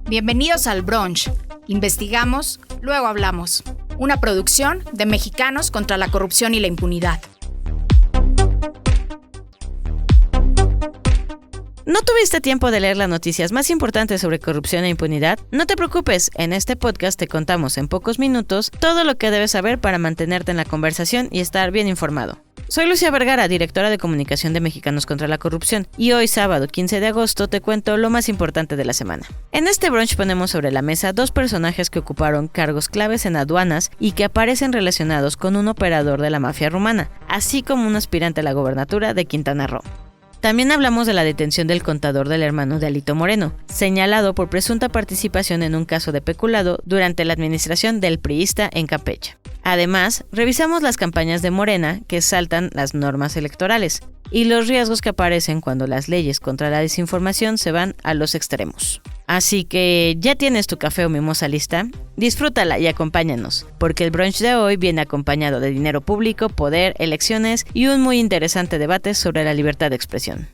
Bienvenidos al Brunch. Investigamos, luego hablamos. Una producción de Mexicanos contra la Corrupción y la Impunidad. ¿No tuviste tiempo de leer las noticias más importantes sobre corrupción e impunidad? No te preocupes, en este podcast te contamos en pocos minutos todo lo que debes saber para mantenerte en la conversación y estar bien informado. Soy Lucia Vergara, directora de comunicación de Mexicanos contra la Corrupción, y hoy, sábado 15 de agosto, te cuento lo más importante de la semana. En este brunch ponemos sobre la mesa dos personajes que ocuparon cargos claves en aduanas y que aparecen relacionados con un operador de la mafia rumana, así como un aspirante a la gobernatura de Quintana Roo. También hablamos de la detención del contador del hermano de Alito Moreno, señalado por presunta participación en un caso de peculado durante la administración del priista en Campeche. Además, revisamos las campañas de Morena que saltan las normas electorales y los riesgos que aparecen cuando las leyes contra la desinformación se van a los extremos. Así que, ¿ya tienes tu café o mimosa lista? Disfrútala y acompáñanos, porque el brunch de hoy viene acompañado de dinero público, poder, elecciones y un muy interesante debate sobre la libertad de expresión.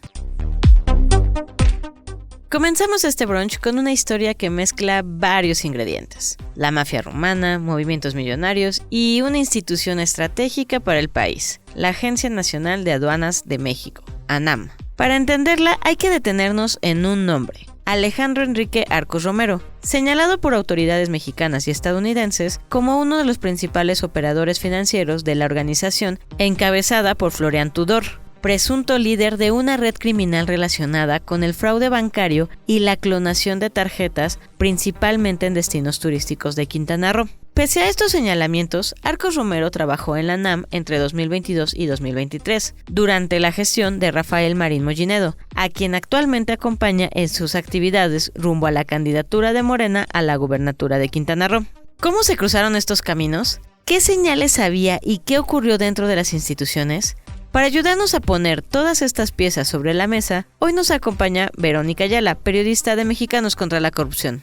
Comenzamos este brunch con una historia que mezcla varios ingredientes: la mafia rumana, movimientos millonarios y una institución estratégica para el país, la Agencia Nacional de Aduanas de México, ANAM. Para entenderla hay que detenernos en un nombre: Alejandro Enrique Arcos Romero, señalado por autoridades mexicanas y estadounidenses como uno de los principales operadores financieros de la organización encabezada por Florian Tudor, presunto líder de una red criminal relacionada con el fraude bancario y la clonación de tarjetas, principalmente en destinos turísticos de Quintana Roo. Pese a estos señalamientos, Arcos Romero trabajó en la ANAM entre 2022 y 2023, durante la gestión de Rafael Marín Mollinedo, a quien actualmente acompaña en sus actividades rumbo a la candidatura de Morena a la gubernatura de Quintana Roo. ¿Cómo se cruzaron estos caminos? ¿Qué señales había y qué ocurrió dentro de las instituciones? Para ayudarnos a poner todas estas piezas sobre la mesa, hoy nos acompaña Verónica Ayala, periodista de Mexicanos contra la Corrupción.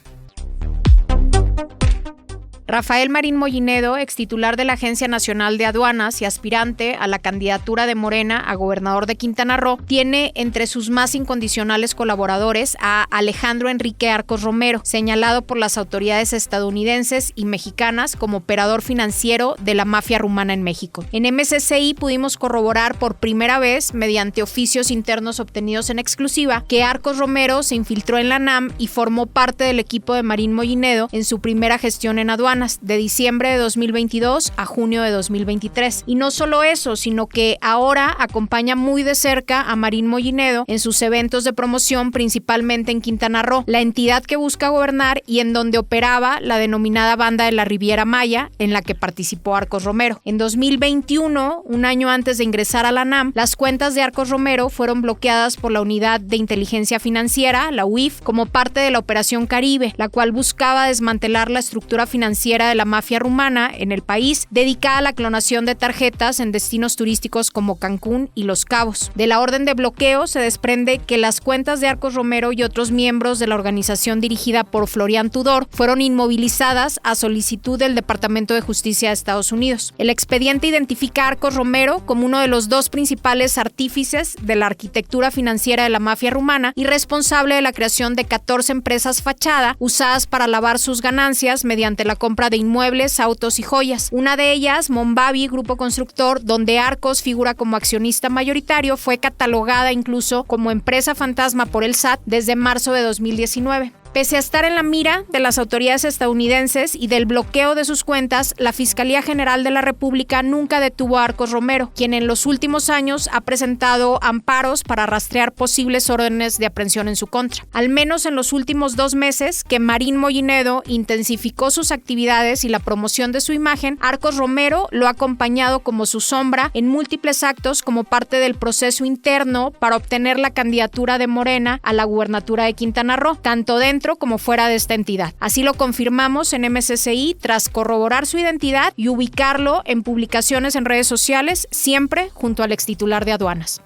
Rafael Marín Mollinedo, extitular de la Agencia Nacional de Aduanas y aspirante a la candidatura de Morena a gobernador de Quintana Roo, tiene entre sus más incondicionales colaboradores a Alejandro Enrique Arcos Romero, señalado por las autoridades estadounidenses y mexicanas como operador financiero de la mafia rumana en México. En MSCI pudimos corroborar por primera vez, mediante oficios internos obtenidos en exclusiva, que Arcos Romero se infiltró en la ANAM y formó parte del equipo de Marín Mollinedo en su primera gestión en aduanas, de diciembre de 2022 a junio de 2023. Y no solo eso, sino que ahora acompaña muy de cerca a Marín Mollinedo en sus eventos de promoción, principalmente en Quintana Roo, la entidad que busca gobernar y en donde operaba la denominada Banda de la Riviera Maya, en la que participó Arcos Romero. En 2021, un año antes de ingresar a la ANAM, las cuentas de Arcos Romero fueron bloqueadas por la Unidad de Inteligencia Financiera, la UIF, como parte de la Operación Caribe, la cual buscaba desmantelar la estructura financiera de la mafia rumana en el país, dedicada a la clonación de tarjetas en destinos turísticos como Cancún y Los Cabos. De la orden de bloqueo se desprende que las cuentas de Arcos Romero y otros miembros de la organización dirigida por Florian Tudor fueron inmovilizadas a solicitud del Departamento de Justicia de Estados Unidos. El expediente identifica a Arcos Romero como uno de los dos principales artífices de la arquitectura financiera de la mafia rumana y responsable de la creación de 14 empresas fachada usadas para lavar sus ganancias mediante la compra de inmuebles, autos y joyas. Una de ellas, Monbavi, grupo constructor, donde Arcos figura como accionista mayoritario, fue catalogada incluso como empresa fantasma por el SAT desde marzo de 2019. Pese a estar en la mira de las autoridades estadounidenses y del bloqueo de sus cuentas, la Fiscalía General de la República nunca detuvo a Arcos Romero, quien en los últimos años ha presentado amparos para rastrear posibles órdenes de aprehensión en su contra. Al menos en los últimos 2 meses que Marín Mollinedo intensificó sus actividades y la promoción de su imagen, Arcos Romero lo ha acompañado como su sombra en múltiples actos como parte del proceso interno para obtener la candidatura de Morena a la gubernatura de Quintana Roo, tanto dentro como fuera de esta entidad. Así lo confirmamos en MSCI tras corroborar su identidad y ubicarlo en publicaciones en redes sociales, siempre junto al extitular de aduanas.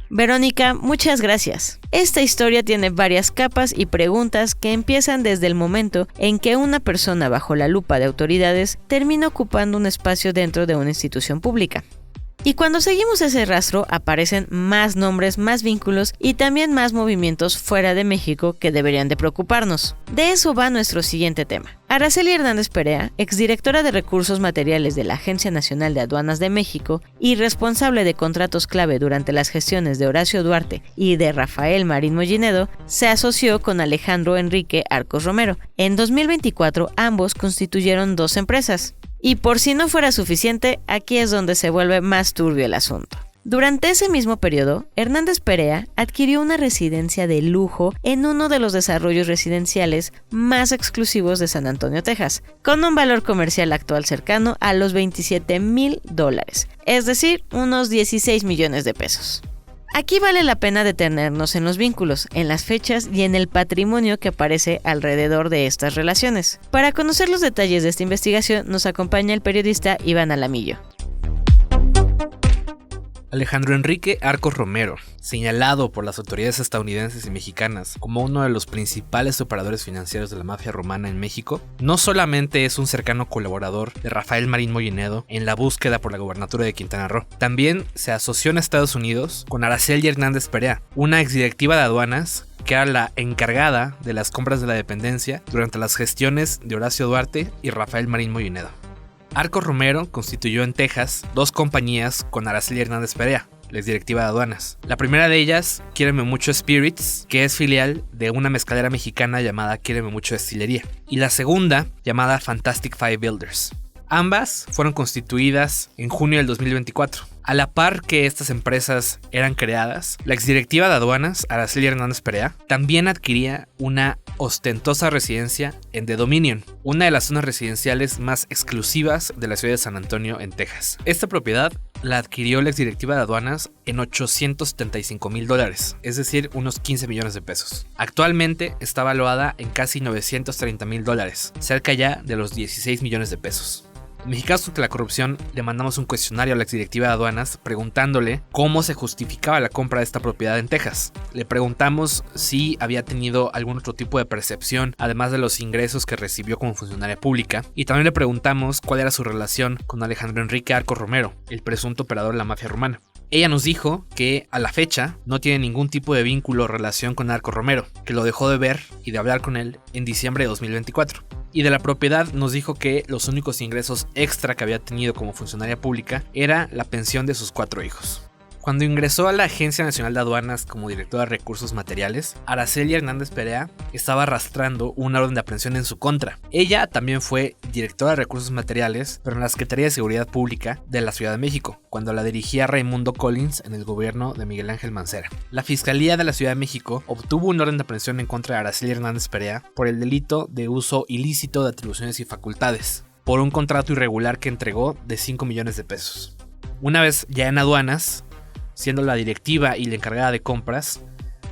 Verónica, muchas gracias. Esta historia tiene varias capas y preguntas que empiezan desde el momento en que una persona bajo la lupa de autoridades termina ocupando un espacio dentro de una institución pública. Y cuando seguimos ese rastro aparecen más nombres, más vínculos y también más movimientos fuera de México que deberían de preocuparnos. De eso va nuestro siguiente tema. Araceli Hernández Perea, exdirectora de Recursos Materiales de la Agencia Nacional de Aduanas de México y responsable de contratos clave durante las gestiones de Horacio Duarte y de Rafael Marín Mollinedo, se asoció con Alejandro Enrique Arcos Romero. En 2024 ambos constituyeron 2 empresas. Y por si no fuera suficiente, aquí es donde se vuelve más turbio el asunto. Durante ese mismo periodo, Hernández Perea adquirió una residencia de lujo en uno de los desarrollos residenciales más exclusivos de San Antonio, Texas, con un valor comercial actual cercano a los $27,000, es decir, unos 16 millones de pesos. Aquí vale la pena detenernos en los vínculos, en las fechas y en el patrimonio que aparece alrededor de estas relaciones. Para conocer los detalles de esta investigación nos acompaña el periodista Iván Alamillo. Alejandro Enrique Arcos Romero, señalado por las autoridades estadounidenses y mexicanas como uno de los principales operadores financieros de la mafia rumana en México, no solamente es un cercano colaborador de Rafael Marín Mollinedo en la búsqueda por la gobernatura de Quintana Roo, también se asoció en Estados Unidos con Araceli Hernández Perea, una exdirectiva de aduanas que era la encargada de las compras de la dependencia durante las gestiones de Horacio Duarte y Rafael Marín Mollinedo. Arcos Romero constituyó en Texas 2 compañías con Araceli Hernández Perea, la exdirectiva de aduanas. La primera de ellas, Quiéreme Mucho Spirits, que es filial de una mezcalera mexicana llamada Quiéreme Mucho Destilería, y la segunda, llamada Fantastic Five Builders. Ambas fueron constituidas en junio del 2024. A la par que estas empresas eran creadas, la exdirectiva de aduanas, Araceli Hernández Perea, también adquiría una ostentosa residencia en The Dominion, una de las zonas residenciales más exclusivas de la ciudad de San Antonio, en Texas. Esta propiedad la adquirió la exdirectiva de aduanas en $875,000, es decir, unos 15 millones de pesos. Actualmente está valuada en casi $930,000, cerca ya de los 16 millones de pesos. En Mexicanos contra la Corrupción le mandamos un cuestionario a la exdirectiva de aduanas preguntándole cómo se justificaba la compra de esta propiedad en Texas. Le preguntamos si había tenido algún otro tipo de percepción, además de los ingresos que recibió como funcionaria pública, y también le preguntamos cuál era su relación con Alejandro Enrique Arcos Romero, el presunto operador de la mafia rumana. Ella nos dijo que a la fecha no tiene ningún tipo de vínculo o relación con Arcos Romero, que lo dejó de ver y de hablar con él en diciembre de 2024. Y de la propiedad nos dijo que los únicos ingresos extra que había tenido como funcionaria pública era la pensión de sus 4 hijos. Cuando ingresó a la Agencia Nacional de Aduanas como directora de Recursos Materiales, Araceli Hernández Perea estaba arrastrando una orden de aprehensión en su contra. Ella también fue directora de Recursos Materiales, pero en la Secretaría de Seguridad Pública de la Ciudad de México, cuando la dirigía Raimundo Collins en el gobierno de Miguel Ángel Mancera. La Fiscalía de la Ciudad de México obtuvo una orden de aprehensión en contra de Araceli Hernández Perea por el delito de uso ilícito de atribuciones y facultades, por un contrato irregular que entregó de 5 millones de pesos. Una vez ya en aduanas, siendo la directiva y la encargada de compras,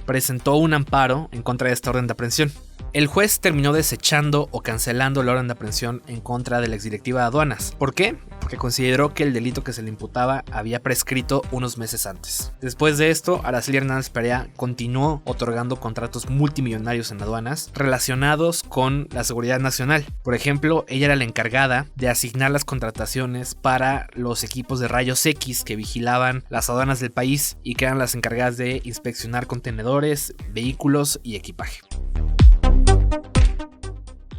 presentó un amparo en contra de esta orden de aprehensión. El juez terminó desechando o cancelando la orden de aprehensión en contra de la exdirectiva de aduanas. ¿Por qué? Porque consideró que el delito que se le imputaba había prescrito unos meses antes. Después de esto, Araceli Hernández Perea continuó otorgando contratos multimillonarios en aduanas relacionados con la seguridad nacional. Por ejemplo, ella era la encargada de asignar las contrataciones para los equipos de rayos X que vigilaban las aduanas del país y que eran las encargadas de inspeccionar contenedores, vehículos y equipaje.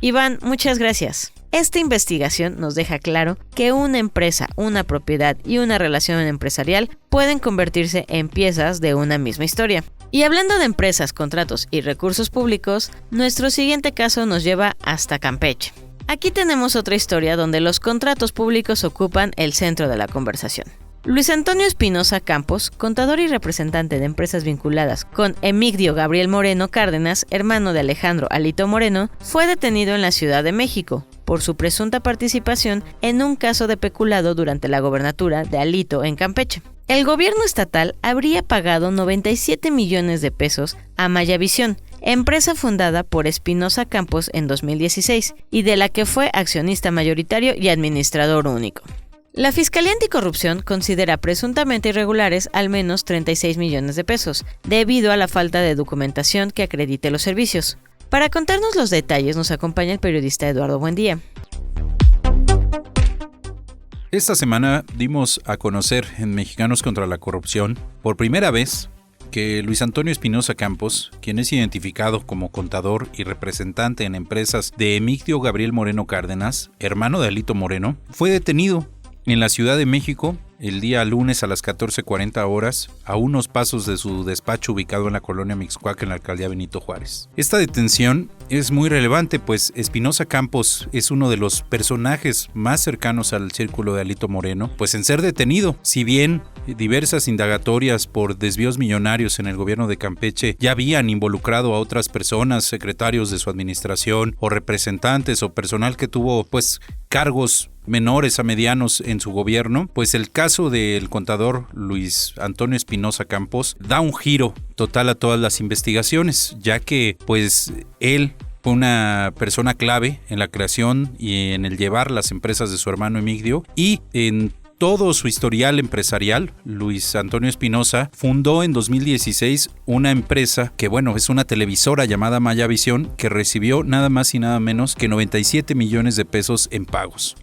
Iván, muchas gracias. Esta investigación nos deja claro que una empresa, una propiedad y una relación empresarial pueden convertirse en piezas de una misma historia. Y hablando de empresas, contratos y recursos públicos, nuestro siguiente caso nos lleva hasta Campeche. Aquí tenemos otra historia donde los contratos públicos ocupan el centro de la conversación. Luis Antonio Espinosa Campos, contador y representante de empresas vinculadas con Emigdio Gabriel Moreno Cárdenas, hermano de Alejandro Alito Moreno, fue detenido en la Ciudad de México por su presunta participación en un caso de peculado durante la gobernatura de Alito en Campeche. El gobierno estatal habría pagado 97 millones de pesos a Mayavisión, empresa fundada por Espinosa Campos en 2016 y de la que fue accionista mayoritario y administrador único. La Fiscalía Anticorrupción considera presuntamente irregulares al menos 36 millones de pesos, debido a la falta de documentación que acredite los servicios. Para contarnos los detalles nos acompaña el periodista Eduardo Buendía. Esta semana dimos a conocer en Mexicanos contra la Corrupción, por primera vez, que Luis Antonio Espinosa Campos, quien es identificado como contador y representante en empresas de Emigdio Gabriel Moreno Cárdenas, hermano de Alito Moreno, fue detenido en la Ciudad de México el día lunes a las 14:40 horas, a unos pasos de su despacho ubicado en la colonia Mixcoac en la alcaldía Benito Juárez. Esta detención es muy relevante, pues Espinosa Campos es uno de los personajes más cercanos al círculo de Alito Moreno, pues en ser detenido. Si bien diversas indagatorias por desvíos millonarios en el gobierno de Campeche ya habían involucrado a otras personas, secretarios de su administración o representantes o personal que tuvo cargos menores a medianos en su gobierno, pues el caso del contador Luis Antonio Espinosa Campos da un giro total a todas las investigaciones, ya que él fue una persona clave en la creación y en el llevar las empresas de su hermano Emigdio, y en todo su historial empresarial, Luis Antonio Espinosa fundó en 2016 una empresa que, es una televisora llamada Mayavisión, que recibió nada más y nada menos que 97 millones de pesos en pagos.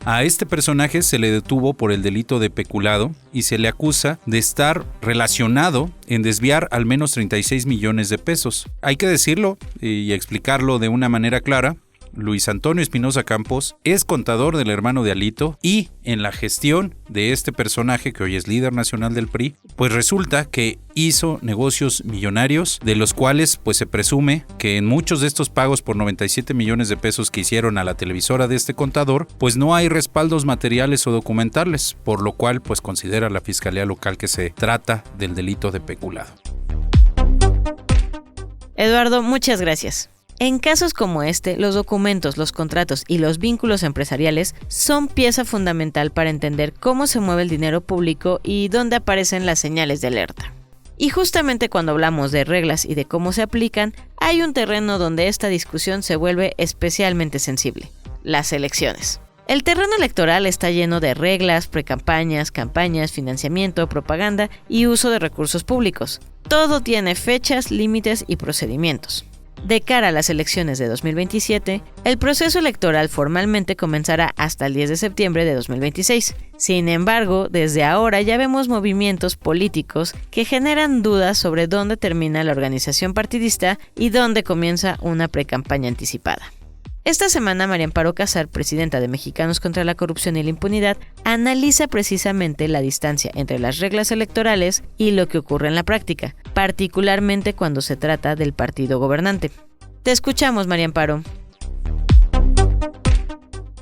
A este personaje se le detuvo por el delito de peculado y se le acusa de estar relacionado en desviar al menos 36 millones de pesos. Hay que decirlo y explicarlo de una manera clara. Luis Antonio Espinosa Campos es contador del hermano de Alito, y en la gestión de este personaje, que hoy es líder nacional del PRI, resulta que hizo negocios millonarios, de los cuales se presume que en muchos de estos pagos por 97 millones de pesos que hicieron a la televisora de este contador, no hay respaldos materiales o documentales, por lo cual considera la Fiscalía Local que se trata del delito de peculado. Eduardo, muchas gracias. En casos como este, los documentos, los contratos y los vínculos empresariales son pieza fundamental para entender cómo se mueve el dinero público y dónde aparecen las señales de alerta. Y justamente cuando hablamos de reglas y de cómo se aplican, hay un terreno donde esta discusión se vuelve especialmente sensible: las elecciones. El terreno electoral está lleno de reglas, precampañas, campañas, financiamiento, propaganda y uso de recursos públicos. Todo tiene fechas, límites y procedimientos. De cara a las elecciones de 2027, el proceso electoral formalmente comenzará hasta el 10 de septiembre de 2026. Sin embargo, desde ahora ya vemos movimientos políticos que generan dudas sobre dónde termina la organización partidista y dónde comienza una precampaña anticipada. Esta semana, María Amparo Casar, presidenta de Mexicanos contra la Corrupción y la Impunidad, analiza precisamente la distancia entre las reglas electorales y lo que ocurre en la práctica, particularmente cuando se trata del partido gobernante. Te escuchamos, María Amparo.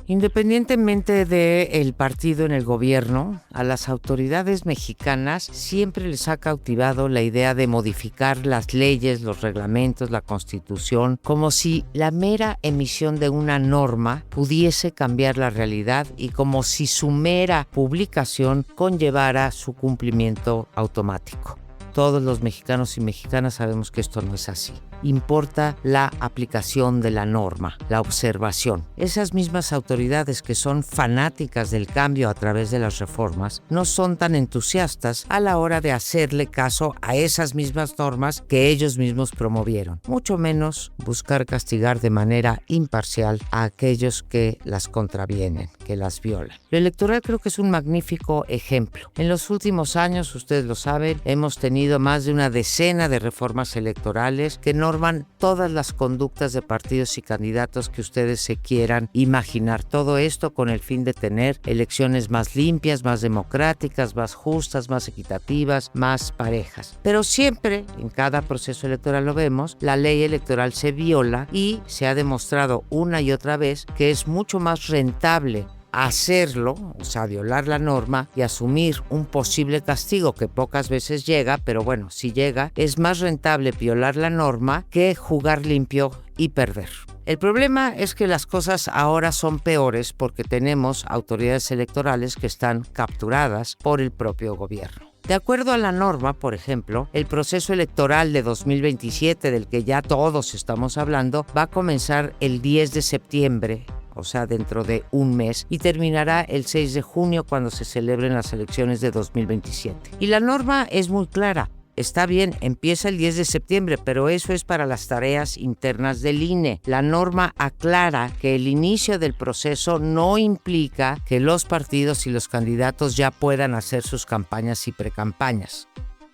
Independientemente del partido en el gobierno, a las autoridades mexicanas siempre les ha cautivado la idea de modificar las leyes, los reglamentos, la Constitución, como si la mera emisión de una norma pudiese cambiar la realidad y como si su mera publicación conllevara su cumplimiento automático. Todos los mexicanos y mexicanas sabemos que esto no es así. Importa la aplicación de la norma, la observación. Esas mismas autoridades que son fanáticas del cambio a través de las reformas no son tan entusiastas a la hora de hacerle caso a esas mismas normas que ellos mismos promovieron. Mucho menos buscar castigar de manera imparcial a aquellos que las contravienen, que las violan. Lo electoral creo que es un magnífico ejemplo. En los últimos años, ustedes lo saben, hemos tenido más de una decena de reformas electorales que norman todas las conductas de partidos y candidatos que ustedes se quieran imaginar. Todo esto con el fin de tener elecciones más limpias, más democráticas, más justas, más equitativas, más parejas. Pero siempre, en cada proceso electoral lo vemos, la ley electoral se viola y se ha demostrado una y otra vez que es mucho más rentable hacerlo, o sea, violar la norma y asumir un posible castigo que pocas veces llega, pero bueno, si llega, es más rentable violar la norma que jugar limpio y perder. El problema es que las cosas ahora son peores porque tenemos autoridades electorales que están capturadas por el propio gobierno. De acuerdo a la norma, por ejemplo, el proceso electoral de 2027, del que ya todos estamos hablando, va a comenzar el 10 de septiembre, o sea, dentro de un mes, y terminará el 6 de junio cuando se celebren las elecciones de 2027. Y la norma es muy clara. está bien, empieza el 10 de septiembre, pero eso es para las tareas internas del INE. La norma aclara que el inicio del proceso no implica que los partidos y los candidatos ya puedan hacer sus campañas y precampañas.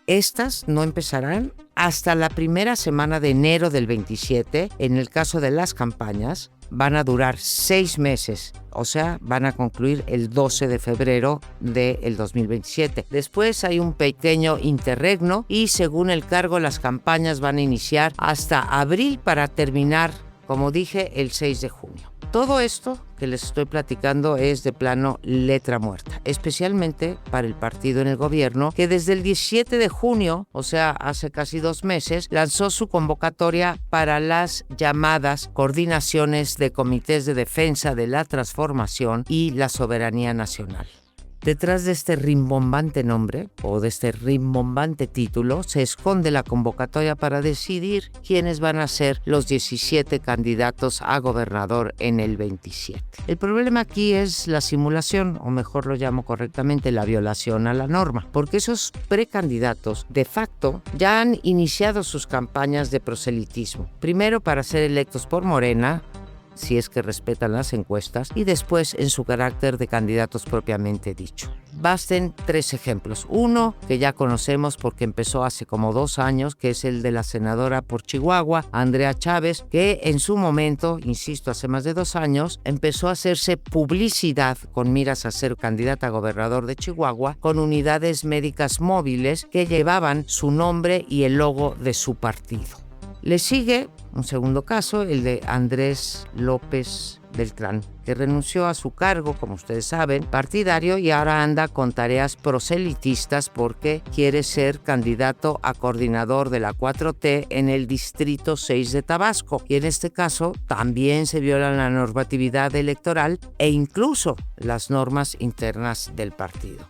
Estas no empezarán hasta la primera semana de enero del 27. En el caso de las campañas, van a durar 6 meses, o sea, van a concluir el 12 de febrero del 2027. Después hay un pequeño interregno y según el cargo las campañas van a iniciar hasta abril para terminar, como dije, el 6 de junio. Todo esto que les estoy platicando es de plano letra muerta, especialmente para el partido en el gobierno, que desde el 17 de junio, o sea, hace casi 2 meses, lanzó su convocatoria para las llamadas coordinaciones de comités de defensa de la transformación y la soberanía nacional. Detrás de este rimbombante nombre o de este rimbombante título se esconde la convocatoria para decidir quiénes van a ser los 17 candidatos a gobernador en el 27. El problema aquí es la simulación, o mejor lo llamo correctamente, la violación a la norma, porque esos precandidatos de facto ya han iniciado sus campañas de proselitismo. Primero para ser electos por Morena, si es que respetan las encuestas, y después en su carácter de candidatos propiamente dicho. Basten 3 ejemplos. Uno que ya conocemos porque empezó hace como 2 años, que es el de la senadora por Chihuahua, Andrea Chávez, que en su momento, insisto, hace más de 2 años, empezó a hacerse publicidad con miras a ser candidata a gobernador de Chihuahua con unidades médicas móviles que llevaban su nombre y el logo de su partido. Le sigue un segundo caso, el de Andrés López Beltrán, que renunció a su cargo, como ustedes saben, partidario, y ahora anda con tareas proselitistas porque quiere ser candidato a coordinador de la 4T en el Distrito 6 de Tabasco. Y en este caso también se viola la normatividad electoral e incluso las normas internas del partido.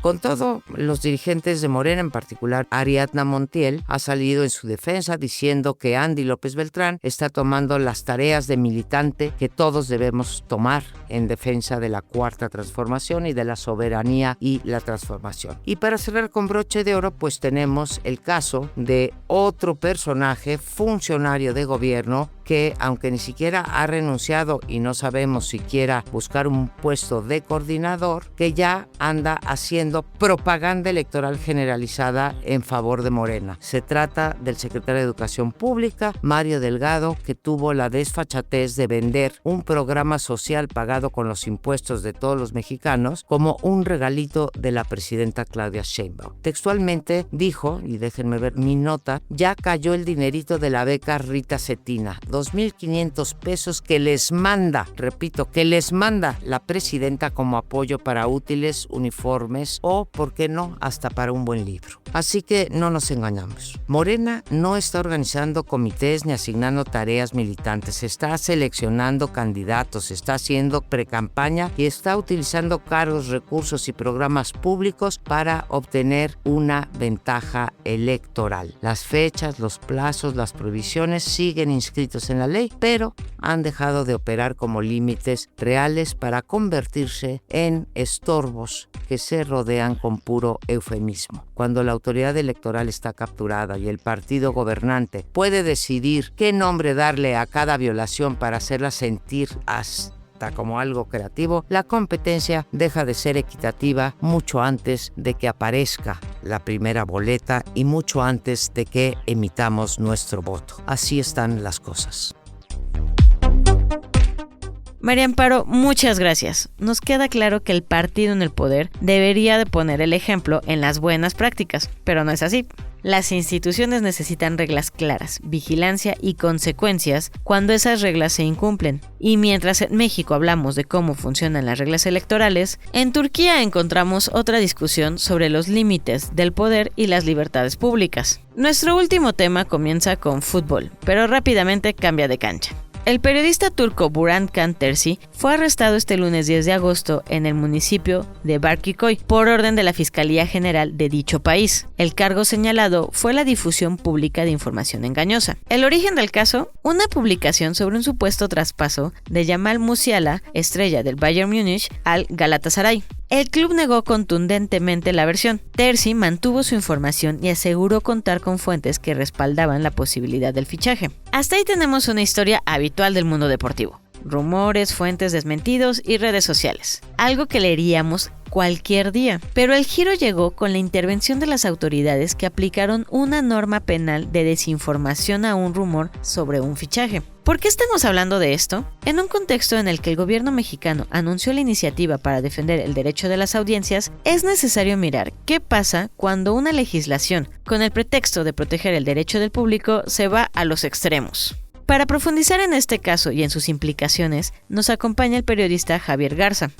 Con todo, los dirigentes de Morena, en particular Ariadna Montiel, ha salido en su defensa diciendo que Andy López Beltrán está tomando las tareas de militante que todos debemos tomar en defensa de la Cuarta Transformación y de la soberanía y la transformación. Y para cerrar con broche de oro, pues tenemos el caso de otro personaje, funcionario de gobierno, que aunque ni siquiera ha renunciado y no sabemos si quiera buscar un puesto de coordinador, que ya anda haciendo propaganda electoral generalizada en favor de Morena. Se trata del secretario de Educación Pública, Mario Delgado, que tuvo la desfachatez de vender un programa social pagado con los impuestos de todos los mexicanos como un regalito de la presidenta Claudia Sheinbaum. Textualmente dijo, y déjenme ver mi nota, ya cayó el dinerito de la beca Rita Cetina, 2,500 pesos que les manda, repito, que les manda la presidenta como apoyo para útiles, uniformes o, por qué no, hasta para un buen libro. Así que no nos engañamos. Morena no está organizando comités ni asignando tareas militantes, está seleccionando candidatos, está haciendo precampaña y está utilizando cargos, recursos y programas públicos para obtener una ventaja electoral. Las fechas, los plazos, las prohibiciones siguen inscritos en la ley, pero han dejado de operar como límites reales para convertirse en estorbos que se rodean con puro eufemismo. Cuando la autoridad electoral está capturada y el partido gobernante puede decidir qué nombre darle a cada violación para hacerla sentir hasta como algo creativo, la competencia deja de ser equitativa mucho antes de que aparezca la primera boleta y mucho antes de que emitamos nuestro voto. Así están las cosas. María Amparo, muchas gracias. Nos queda claro que el partido en el poder debería de poner el ejemplo en las buenas prácticas, pero no es así. Las instituciones necesitan reglas claras, vigilancia y consecuencias cuando esas reglas se incumplen. Y mientras en México hablamos de cómo funcionan las reglas electorales, en Turquía encontramos otra discusión sobre los límites del poder y las libertades públicas. Nuestro último tema comienza con fútbol, pero rápidamente cambia de cancha. El periodista turco Buran Kan-Terzi fue arrestado este lunes 10 de agosto en el municipio de Bakırköy por orden de la Fiscalía General de dicho país. El cargo señalado fue la difusión pública de información engañosa. El origen del caso, una publicación sobre un supuesto traspaso de Jamal Musiala, estrella del Bayern Múnich, al Galatasaray. El club negó contundentemente la versión. Terzi mantuvo su información y aseguró contar con fuentes que respaldaban la posibilidad del fichaje. Hasta ahí tenemos una historia habitual del mundo deportivo. Rumores, fuentes desmentidos y redes sociales. Algo que leeríamos cualquier día. Pero el giro llegó con la intervención de las autoridades que aplicaron una norma penal de desinformación a un rumor sobre un fichaje. ¿Por qué estamos hablando de esto? En un contexto en el que el gobierno mexicano anunció la iniciativa para defender el derecho de las audiencias, es necesario mirar qué pasa cuando una legislación, con el pretexto de proteger el derecho del público, se va a los extremos. Para profundizar en este caso y en sus implicaciones, nos acompaña el periodista Javier Garza.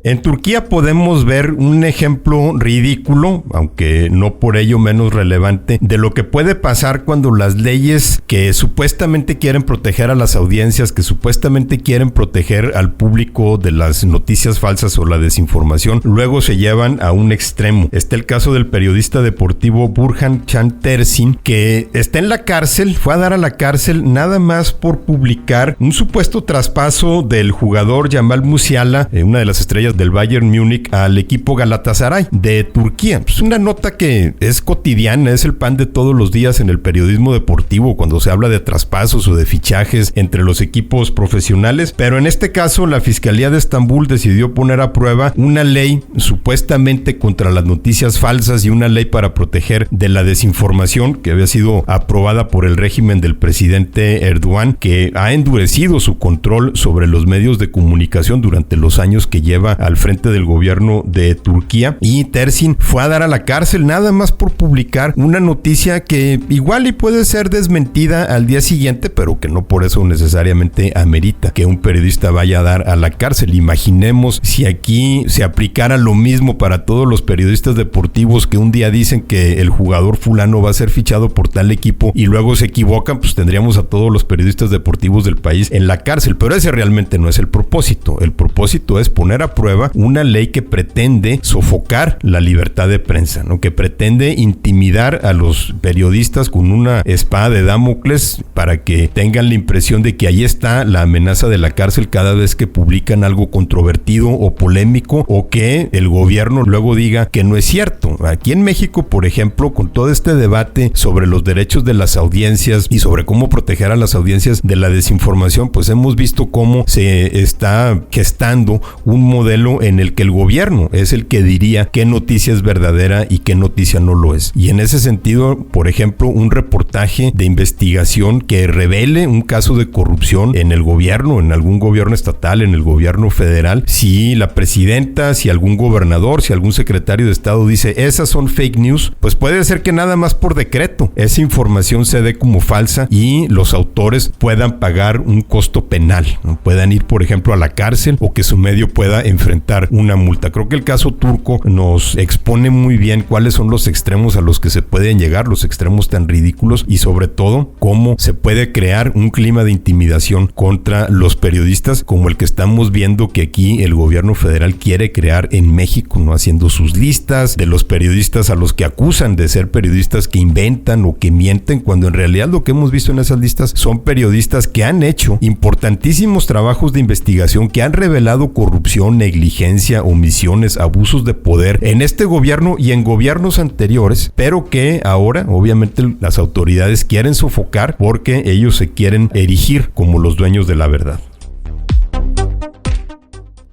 En Turquía podemos ver un ejemplo ridículo, aunque no por ello menos relevante, de lo que puede pasar cuando las leyes que supuestamente quieren proteger a las audiencias, que supuestamente quieren proteger al público de las noticias falsas o la desinformación, luego se llevan a un extremo. Está el caso del periodista deportivo Burhan Can Terzi, que está en la cárcel, fue a dar a la cárcel nada más por publicar un supuesto traspaso del jugador Jamal Musiala, una de las estrellas del Bayern Múnich, al equipo Galatasaray de Turquía. Es una nota que es cotidiana, es el pan de todos los días en el periodismo deportivo cuando se habla de traspasos o de fichajes entre los equipos profesionales, pero en este caso la Fiscalía de Estambul decidió poner a prueba una ley supuestamente contra las noticias falsas y una ley para proteger de la desinformación que había sido aprobada por el régimen del presidente Erdogan, que ha endurecido su control sobre los medios de comunicación durante los años que lleva al frente del gobierno de Turquía. Y Terzi fue a dar a la cárcel nada más por publicar una noticia que igual y puede ser desmentida al día siguiente, pero que no por eso necesariamente amerita que un periodista vaya a dar a la cárcel. Imaginemos si aquí se aplicara lo mismo para todos los periodistas deportivos que un día dicen que el jugador fulano va a ser fichado por tal equipo y luego se equivocan, pues tendríamos a todos los periodistas deportivos del país en la cárcel. Pero ese realmente no es el propósito. El propósito es poner a prueba una ley que pretende sofocar la libertad de prensa, ¿no? Que pretende intimidar a los periodistas con una espada de Damocles para que tengan la impresión de que ahí está la amenaza de la cárcel cada vez que publican algo controvertido o polémico, o que el gobierno luego diga que no es cierto. Aquí en México, por ejemplo, con todo este debate sobre los derechos de las audiencias y sobre cómo proteger a las audiencias de la desinformación, pues hemos visto cómo se está gestando un modelo en el que el gobierno es el que diría qué noticia es verdadera y qué noticia no lo es. Y en ese sentido, por ejemplo, un reportaje de investigación que revele un caso de corrupción en el gobierno, en algún gobierno estatal, en el gobierno federal, si la presidenta, si algún gobernador, si algún secretario de Estado dice esas son fake news, pues puede ser que nada más por decreto esa información se dé como falsa y los autores puedan pagar un costo penal, ¿no? Puedan ir, por ejemplo, a la cárcel o que su medio pueda enfrentar una multa. Creo que el caso turco nos expone muy bien cuáles son los extremos a los que se pueden llegar, los extremos tan ridículos, y sobre todo cómo se puede crear un clima de intimidación contra los periodistas como el que estamos viendo que aquí el gobierno federal quiere crear en México, ¿no? Haciendo sus listas de los periodistas a los que acusan de ser periodistas que inventan o que mienten, cuando en realidad lo que hemos visto en esas listas son periodistas que han hecho importantísimos trabajos de investigación, que han revelado corrupción, negligencia, omisiones, abusos de poder en este gobierno y en gobiernos anteriores, pero que ahora obviamente las autoridades quieren sofocar porque ellos se quieren erigir como los dueños de la verdad.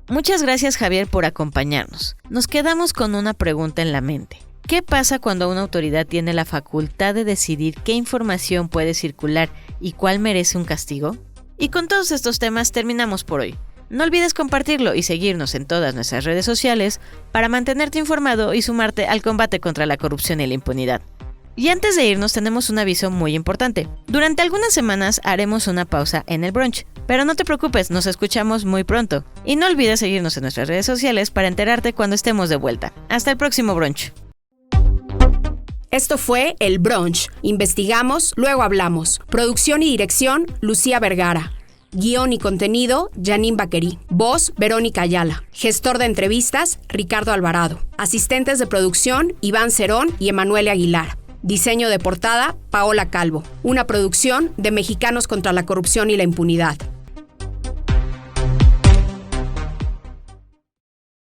Muchas gracias, Javier, por acompañarnos. Nos quedamos con una pregunta en la mente. ¿Qué pasa cuando una autoridad tiene la facultad de decidir qué información puede circular y cuál merece un castigo? Y con todos estos temas terminamos por hoy. No olvides compartirlo y seguirnos en todas nuestras redes sociales para mantenerte informado y sumarte al combate contra la corrupción y la impunidad. Y antes de irnos tenemos un aviso muy importante. Durante algunas semanas haremos una pausa en el brunch, pero no te preocupes, nos escuchamos muy pronto. Y no olvides seguirnos en nuestras redes sociales para enterarte cuando estemos de vuelta. Hasta el próximo brunch. Esto fue El Brunch. Investigamos, luego hablamos. Producción y dirección, Lucía Vergara. Guión y contenido, Janine Baquerí. Voz, Verónica Ayala. Gestor de entrevistas, Ricardo Alvarado. Asistentes de producción, Iván Cerón y Emanuele Aguilar. Diseño de portada, Paola Calvo. Una producción de Mexicanos contra la Corrupción y la Impunidad.